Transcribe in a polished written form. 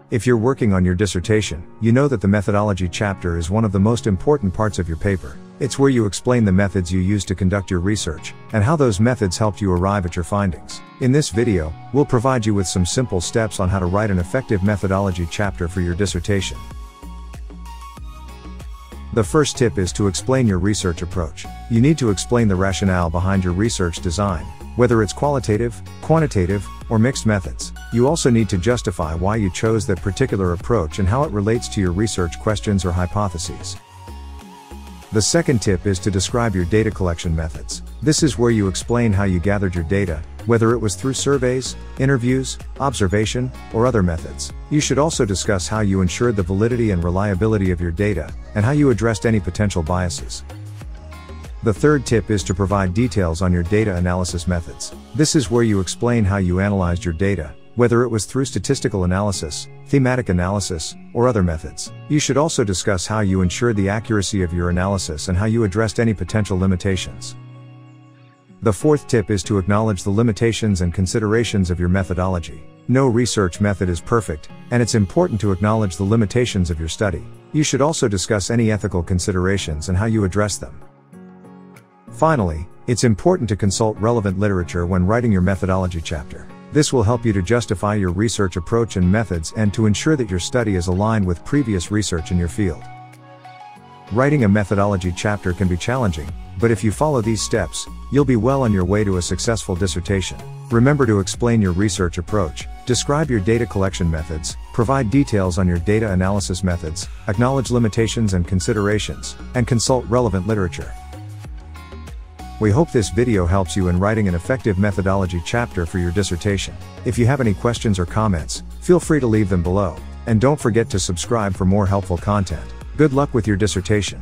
If you're working on your dissertation, you know that the methodology chapter is one of the most important parts of your paper. It's where you explain the methods you use to conduct your research, and how those methods helped you arrive at your findings. In this video, we'll provide you with some simple steps on how to write an effective methodology chapter for your dissertation. The first tip is to explain your research approach. You need to explain the rationale behind your research design, whether it's qualitative, quantitative, or mixed methods. You also need to justify why you chose that particular approach and how it relates to your research questions or hypotheses. The second tip is to describe your data collection methods. This is where you explain how you gathered your data, whether it was through surveys, interviews, observation, or other methods. You should also discuss how you ensured the validity and reliability of your data, and how you addressed any potential biases. The third tip is to provide details on your data analysis methods. This is where you explain how you analyzed your data, whether it was through statistical analysis, thematic analysis, or other methods. You should also discuss how you ensured the accuracy of your analysis and how you addressed any potential limitations. The fourth tip is to acknowledge the limitations and considerations of your methodology. No research method is perfect, and it's important to acknowledge the limitations of your study. You should also discuss any ethical considerations and how you address them. Finally, it's important to consult relevant literature when writing your methodology chapter. This will help you to justify your research approach and methods and to ensure that your study is aligned with previous research in your field. Writing a methodology chapter can be challenging, but if you follow these steps, you'll be well on your way to a successful dissertation. Remember to explain your research approach, describe your data collection methods, provide details on your data analysis methods, acknowledge limitations and considerations, and consult relevant literature. We hope this video helps you in writing an effective methodology chapter for your dissertation. If you have any questions or comments, feel free to leave them below. And don't forget to subscribe for more helpful content. Good luck with your dissertation.